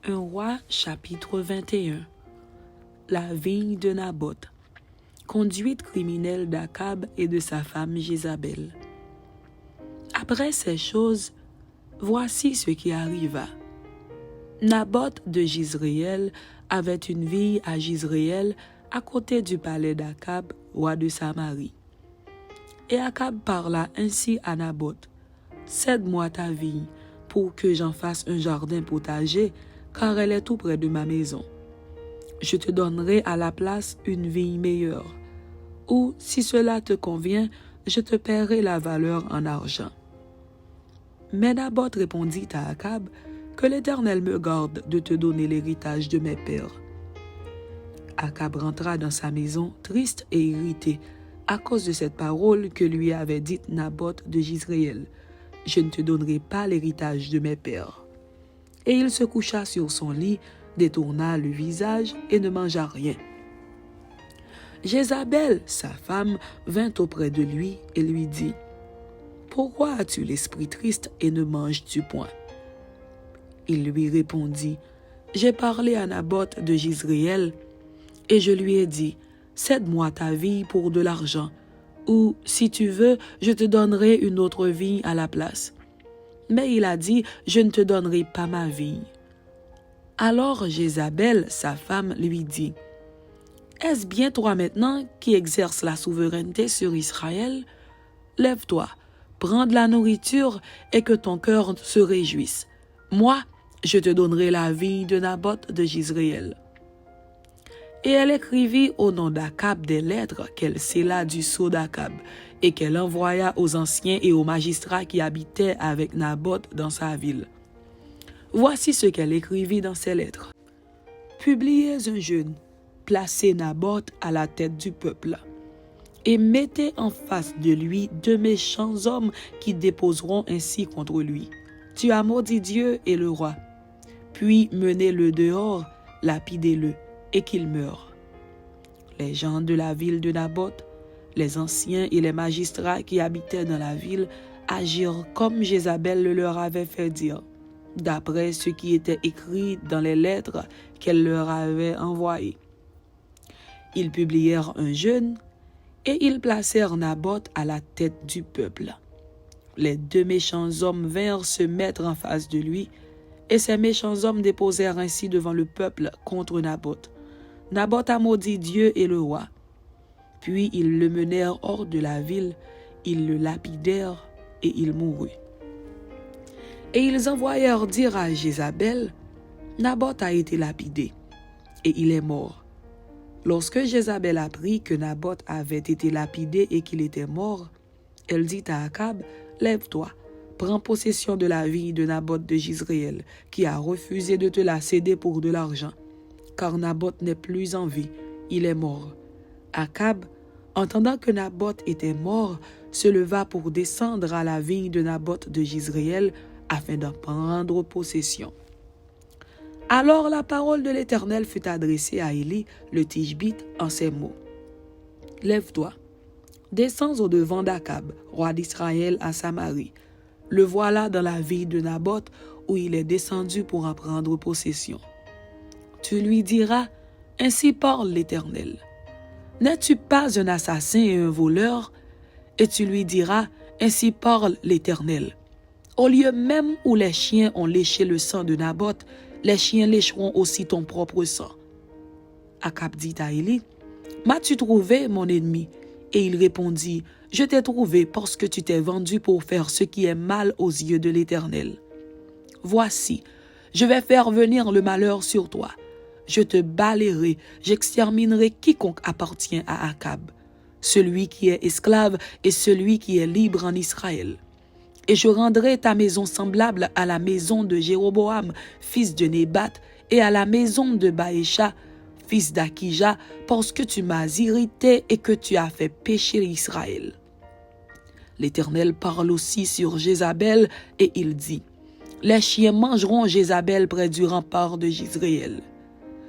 1 Roi chapitre 21. La vigne de Naboth. Conduite criminelle d'Akab et de sa femme Jézabel. Après ces choses, voici ce qui arriva. Naboth de Jizréel avait une vigne à Jizréel à côté du palais d'Akab, roi de Samarie. Et Akab parla ainsi à Naboth: Cède-moi ta vigne, pour que j'en fasse un jardin potager, car elle est tout près de ma maison. Je te donnerai à la place une vigne meilleure, ou, si cela te convient, je te paierai la valeur en argent. Mais Naboth répondit à Akab: Que l'Éternel me garde de te donner l'héritage de mes pères. Akab rentra dans sa maison, triste et irrité, à cause de cette parole que lui avait dite Naboth de Jizréel: Je ne te donnerai pas l'héritage de mes pères. Et il se coucha sur son lit, détourna le visage et ne mangea rien. Jézabel, sa femme, vint auprès de lui et lui dit: Pourquoi as-tu l'esprit triste et ne manges-tu point? Il lui répondit: J'ai parlé à Naboth de Jizréel, et je lui ai dit: Cède-moi ta vigne pour de l'argent, ou, si tu veux, je te donnerai une autre vigne à la place. Mais il a dit: Je ne te donnerai pas ma vigne. Alors Jézabel, sa femme, lui dit: Est-ce bien toi maintenant qui exerces la souveraineté sur Israël? Lève-toi, prends de la nourriture et que ton cœur se réjouisse. Moi, je te donnerai la vigne de Naboth de Jizréel. Et elle écrivit au nom d'Akab des lettres qu'elle scella du sceau d'Akab et qu'elle envoya aux anciens et aux magistrats qui habitaient avec Naboth dans sa ville. Voici ce qu'elle écrivit dans ces lettres. Publiez un jeûne, placez Naboth à la tête du peuple, et mettez en face de lui 2 méchants hommes qui déposeront ainsi contre lui: Tu as maudit Dieu et le roi. Puis menez-le dehors, lapidez-le, et qu'il meure. Les gens de la ville de Naboth, les anciens et les magistrats qui habitaient dans la ville, agirent comme Jézabel le leur avait fait dire, d'après ce qui était écrit dans les lettres qu'elle leur avait envoyées. Ils publièrent un jeûne, et ils placèrent Naboth à la tête du peuple. Les 2 méchants hommes vinrent se mettre en face de lui, et ces méchants hommes déposèrent ainsi devant le peuple contre Naboth: Naboth a maudit Dieu et le roi. Puis ils le menèrent hors de la ville, ils le lapidèrent, et il mourut. Et ils envoyèrent dire à Jézabel: Naboth a été lapidé, et il est mort. Lorsque Jézabel apprit que Naboth avait été lapidé et qu'il était mort, elle dit à Akab: Lève-toi, prends possession de la vigne de Naboth de Jizréel, qui a refusé de te la céder pour de l'argent. Car Naboth n'est plus en vie, il est mort. Akab, entendant que Naboth était mort, se leva pour descendre à la vigne de Naboth de Jizréel, afin d'en prendre possession. Alors la parole de l'Éternel fut adressée à Élie, le Tishbite, en ces mots: Lève-toi, descends au-devant d'Akab, roi d'Israël, à Samarie. Le voilà dans la vigne de Naboth, où il est descendu pour en prendre possession. Tu lui diras: Ainsi parle l'Éternel. N'es-tu pas un assassin et un voleur? Et tu lui diras: Ainsi parle l'Éternel. Au lieu même où les chiens ont léché le sang de Naboth, les chiens lécheront aussi ton propre sang. Akab dit à Élie: M'as-tu trouvé, mon ennemi? Et il répondit: Je t'ai trouvé parce que tu t'es vendu pour faire ce qui est mal aux yeux de l'Éternel. Voici, je vais faire venir le malheur sur toi. Je te balayerai, j'exterminerai quiconque appartient à Akab, celui qui est esclave et celui qui est libre en Israël. Et je rendrai ta maison semblable à la maison de Jéroboam, fils de Nébat, et à la maison de Baécha, fils d'Akija, parce que tu m'as irrité et que tu as fait pécher Israël. L'Éternel parle aussi sur Jézabel, et il dit: Les chiens mangeront Jézabel près du rempart de Jizréel.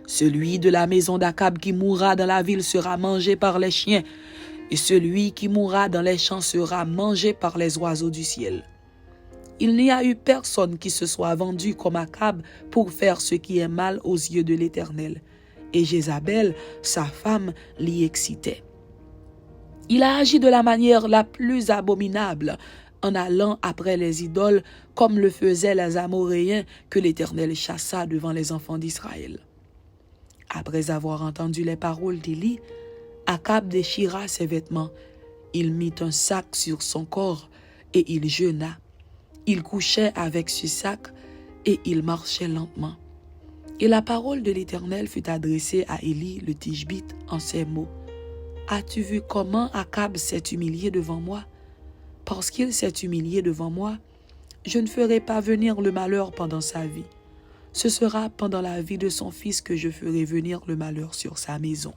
Celui de la maison d'Akab qui mourra dans la ville sera mangé par les chiens, et celui qui mourra dans les champs sera mangé par les oiseaux du ciel. il n'y a eu personne qui se soit vendu comme Akab pour faire ce qui est mal aux yeux de l'Éternel. Et Jézabel, sa femme, l'y excitait. Il a agi de la manière la plus abominable en allant après les idoles comme le faisaient les Amoréens que l'Éternel chassa devant les enfants d'Israël. Après avoir entendu les paroles d'Élie, Akab déchira ses vêtements. Il mit un sac sur son corps et il jeûna. Il couchait avec ce sac et il marchait lentement. Et la parole de l'Éternel fut adressée à Élie le Tishbite en ces mots. « As-tu vu comment Akab s'est humilié devant moi? Parce qu'il s'est humilié devant moi, je ne ferai pas venir le malheur pendant sa vie. Ce sera pendant la vie de son fils que je ferai venir le malheur sur sa maison. »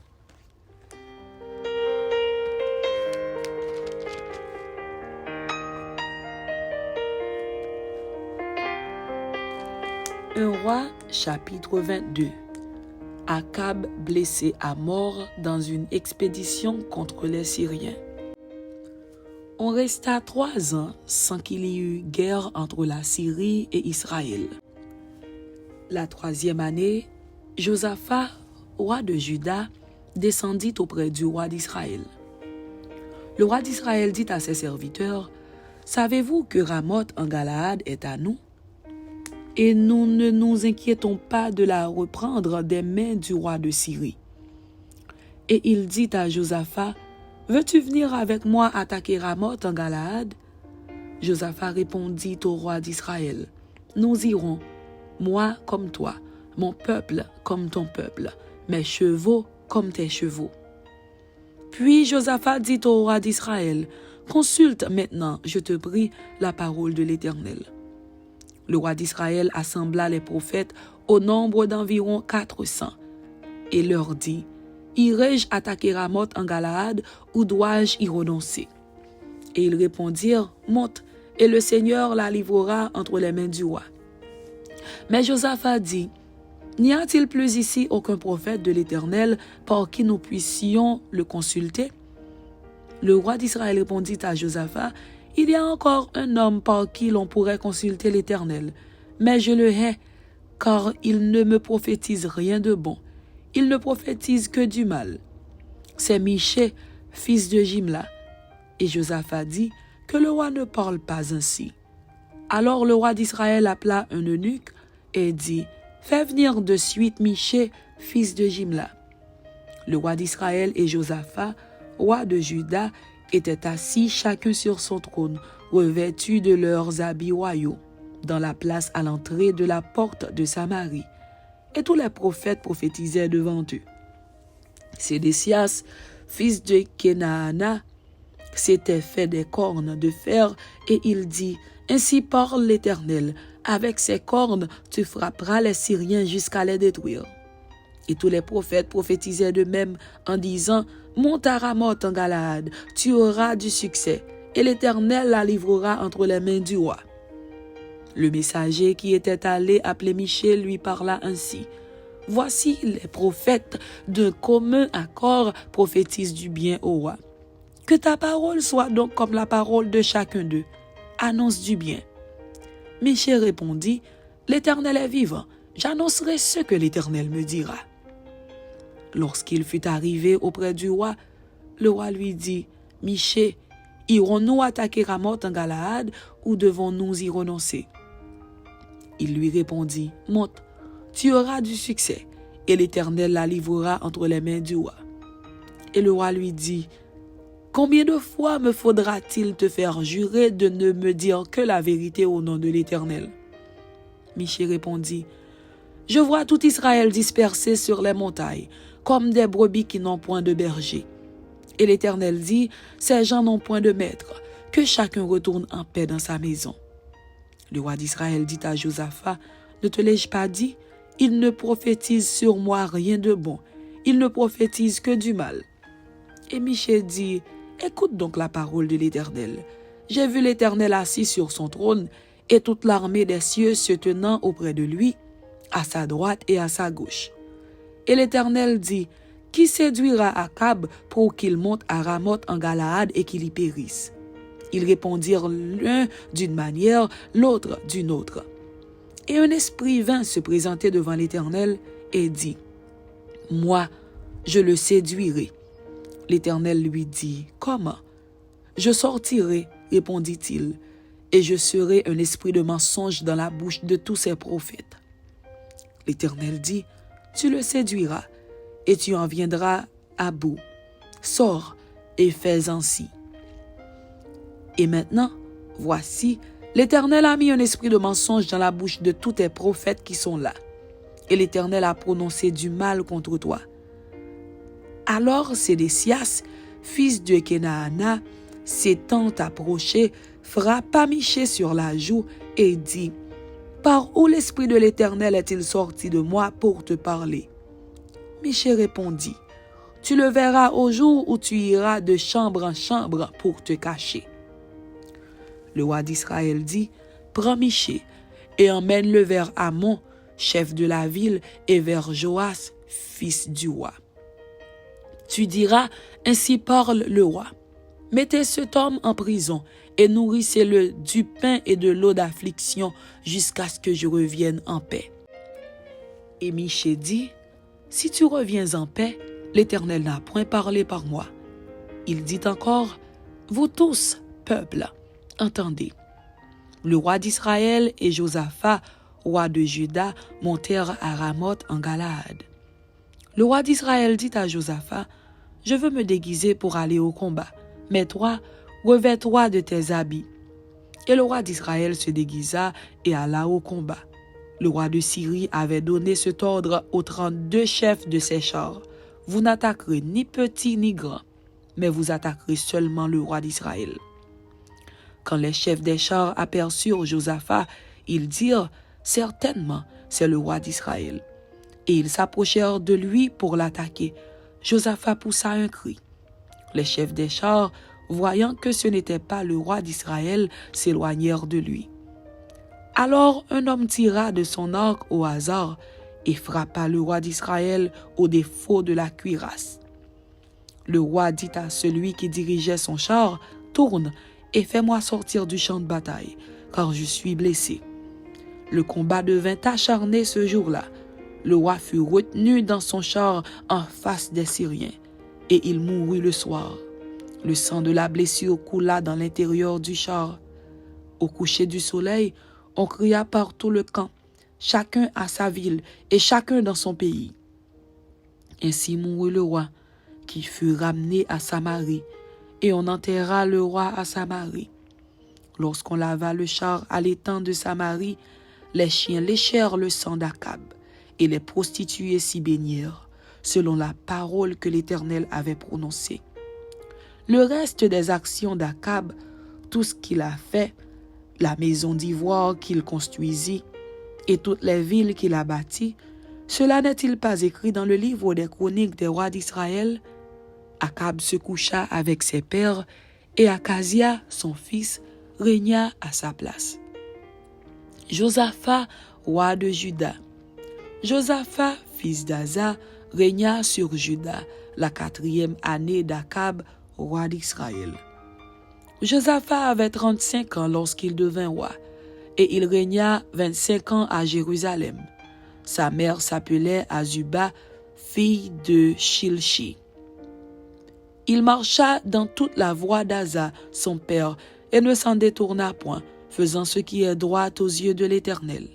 1 Roi, chapitre 22. Akab blessé à mort dans une expédition contre les Syriens. On resta 3 ans sans qu'il y eut guerre entre la Syrie et Israël. La 3e année, Josaphat, roi de Juda, descendit auprès du roi d'Israël. Le roi d'Israël dit à ses serviteurs, « Savez-vous que Ramoth en Galaad est à nous? Et nous ne nous inquiétons pas de la reprendre des mains du roi de Syrie. » Et il dit à Josaphat, « Veux-tu venir avec moi attaquer Ramoth en Galaad? » Josaphat répondit au roi d'Israël, « Nous irons, moi comme toi, mon peuple comme ton peuple, mes chevaux comme tes chevaux. » Puis Josaphat dit au roi d'Israël, « Consulte maintenant, je te prie, la parole de l'Éternel. » Le roi d'Israël assembla les prophètes au nombre d'environ 400 et leur dit, « Irai-je attaquer Ramoth en Galaad ou dois-je y renoncer? » Et ils répondirent, « Monte, et le Seigneur la livrera entre les mains du roi. » Mais Josaphat dit, « N'y a-t-il plus ici aucun prophète de l'Éternel par qui nous puissions le consulter? » Le roi d'Israël répondit à Josaphat, « Il y a encore un homme par qui l'on pourrait consulter l'Éternel, mais je le hais, car il ne me prophétise rien de bon. Il ne prophétise que du mal. C'est Michée, fils de Jimla. » Et Josaphat dit, « Que le roi ne parle pas ainsi. » Alors le roi d'Israël appela un eunuque et dit, « Fais venir de suite Michée, fils de Jimla. » Le roi d'Israël et Josaphat, roi de Juda, étaient assis chacun sur son trône, revêtus de leurs habits royaux, dans la place à l'entrée de la porte de Samarie. Et tous les prophètes prophétisaient devant eux. Sédécias, fils de Kenaana, s'était fait des cornes de fer, et il dit, « Ainsi parle l'Éternel, avec ces cornes tu frapperas les Syriens jusqu'à les détruire. » Et tous les prophètes prophétisaient de même en disant, « Monte à Ramoth en Galaad, tu auras du succès, et l'Éternel la livrera entre les mains du roi. » Le messager qui était allé appeler Michée lui parla ainsi, « Voici les prophètes d'un commun accord prophétisent du bien au roi. Que ta parole soit donc comme la parole de chacun d'eux. Annonce du bien. » Michée répondit, « L'Éternel est vivant, j'annoncerai ce que l'Éternel me dira. » Lorsqu'il fut arrivé auprès du roi, le roi lui dit, « Michée, irons-nous attaquer Ramoth en Galaad ou devons-nous y renoncer? » Il lui répondit, « Monte, tu auras du succès, et l'Éternel la livrera entre les mains du roi. » Et le roi lui dit, « Combien de fois me faudra-t-il te faire jurer de ne me dire que la vérité au nom de l'Éternel? » Michée répondit, « Je vois tout Israël dispersé sur les montagnes, comme des brebis qui n'ont point de berger. » Et l'Éternel dit, « Ces gens n'ont point de maître, que chacun retourne en paix dans sa maison. » Le roi d'Israël dit à Josaphat, « Ne te l'ai-je pas dit? Il ne prophétise sur moi rien de bon, il ne prophétise que du mal. » Et Michée dit, « Écoute donc la parole de l'Éternel. J'ai vu l'Éternel assis sur son trône, et toute l'armée des cieux se tenant auprès de lui, à sa droite et à sa gauche. » Et l'Éternel dit, « Qui séduira Akab pour qu'il monte à Ramoth en Galaad et qu'il y périsse? » Ils répondirent l'un d'une manière, l'autre d'une autre. Et un esprit vint se présenter devant l'Éternel et dit, « Moi, je le séduirai. » L'Éternel lui dit, « Comment? » « Je sortirai, répondit-il, et je serai un esprit de mensonge dans la bouche de tous ses prophètes. » L'Éternel dit, « Tu le séduiras, et tu en viendras à bout. Sors et fais ainsi. » Et maintenant, voici, l'Éternel a mis un esprit de mensonge dans la bouche de tous tes prophètes qui sont là, et l'Éternel a prononcé du mal contre toi. Alors Sédécias, fils de Kenaana, s'étant approché, frappa Michée sur la joue et dit, « Par où l'Esprit de l'Éternel est-il sorti de moi pour te parler? » Michée répondit, « Tu le verras au jour où tu iras de chambre en chambre pour te cacher. » Le roi d'Israël dit, « Prends Michée et emmène-le vers Amon, chef de la ville, et vers Joas, fils du roi. Tu diras, ainsi parle le roi. Mettez cet homme en prison et nourrissez-le du pain et de l'eau d'affliction jusqu'à ce que je revienne en paix. » Et Michée dit, « Si tu reviens en paix, l'Éternel n'a point parlé par moi. » Il dit encore, « Vous tous, peuple, entendez. » Le roi d'Israël et Josaphat, roi de Juda, montèrent à Ramoth en Galaad. Le roi d'Israël dit à Josaphat, « Je veux me déguiser pour aller au combat. Mais toi, revêts-toi de tes habits. » Et le roi d'Israël se déguisa et alla au combat. Le roi de Syrie avait donné cet ordre aux 32 chefs de ses chars. « Vous n'attaquerez ni petit ni grand, mais vous attaquerez seulement le roi d'Israël. » Quand les chefs des chars aperçurent Josaphat, ils dirent, « Certainement, c'est le roi d'Israël. » Et ils s'approchèrent de lui pour l'attaquer. Josaphat poussa un cri. Les chefs des chars, voyant que ce n'était pas le roi d'Israël, s'éloignèrent de lui. Alors un homme tira de son arc au hasard et frappa le roi d'Israël au défaut de la cuirasse. Le roi dit à celui qui dirigeait son char, « Tourne et fais-moi sortir du champ de bataille, car je suis blessé. » Le combat devint acharné ce jour-là. Le roi fut retenu dans son char en face des Syriens, et il mourut le soir. Le sang de la blessure coula dans l'intérieur du char. Au coucher du soleil, on cria par tout le camp, chacun à sa ville et chacun dans son pays. Ainsi mourut le roi, qui fut ramené à Samarie, et on enterra le roi à Samarie. Lorsqu'on lava le char à l'étang de Samarie, les chiens léchèrent le sang d'Akab, et les prostituées s'y baignèrent, selon la parole que l'Éternel avait prononcée. Le reste des actions d'Akab, tout ce qu'il a fait, la maison d'ivoire qu'il construisit, et toutes les villes qu'il a bâties, cela n'est-il pas écrit dans le livre des chroniques des rois d'Israël? Akab se coucha avec ses pères, et Akazia, son fils, régna à sa place. Josaphat, roi de Juda. Josaphat, fils d'Asa, régna sur Juda la 4e année d'Akab, roi d'Israël. Josaphat avait 35 ans lorsqu'il devint roi, et il régna 25 ans à Jérusalem. Sa mère s'appelait Azuba, fille de Shilchi. Il marcha dans toute la voie d'Asa, son père, et ne s'en détourna point, faisant ce qui est droit aux yeux de l'Éternel.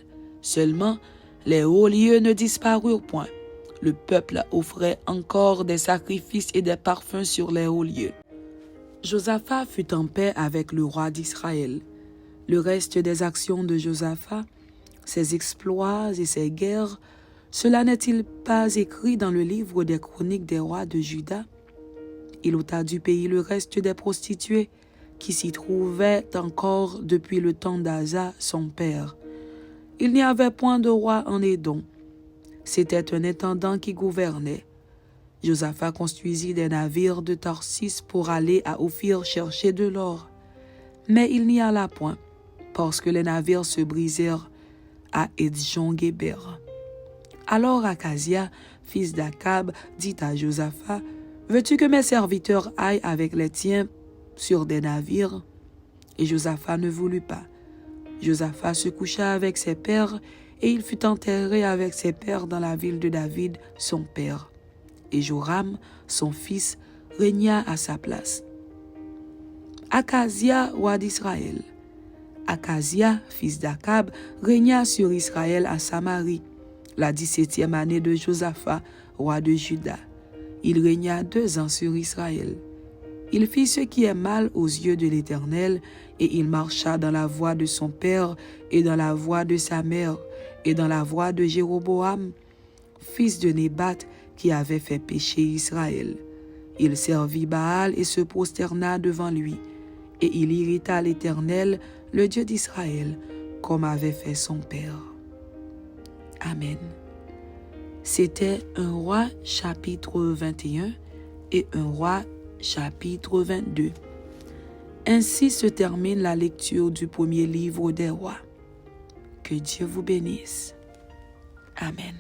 Seulement, les hauts lieux ne disparurent point. Le peuple offrait encore des sacrifices et des parfums sur les hauts lieux. Josaphat fut en paix avec le roi d'Israël. Le reste des actions de Josaphat, ses exploits et ses guerres, cela n'est-il pas écrit dans le livre des chroniques des rois de Juda? Il ôta du pays le reste des prostituées qui s'y trouvaient encore depuis le temps d'Asa, son père. Il n'y avait point de roi en Édom. C'était un intendant qui gouvernait. Josaphat construisit des navires de Tarsis pour aller à Ophir chercher de l'or. Mais il n'y alla point, parce que les navires se brisèrent à Edjon-Guéber. Alors Akazia, fils d'Akab, dit à Josaphat, « Veux-tu que mes serviteurs aillent avec les tiens sur des navires? » Et Josaphat ne voulut pas. Josaphat se coucha avec ses pères, et il fut enterré avec ses pères dans la ville de David, son père. Et Joram, son fils, régna à sa place. Akazia, roi d'Israël. Akazia, fils d'Akab, régna sur Israël à Samarie, la 17e année de Josaphat, roi de Juda. Il régna 2 ans sur Israël. Il fit ce qui est mal aux yeux de l'Éternel, et il marcha dans la voie de son père, et dans la voie de sa mère, et dans la voie de Jéroboam, fils de Nébat, qui avait fait pécher Israël. Il servit Baal et se prosterna devant lui, et il irrita l'Éternel, le Dieu d'Israël, comme avait fait son père. Amen. C'était 1 Roi chapitre 21 et 1 Roi chapitre 22. Ainsi se termine la lecture du premier livre des rois. Que Dieu vous bénisse. Amen.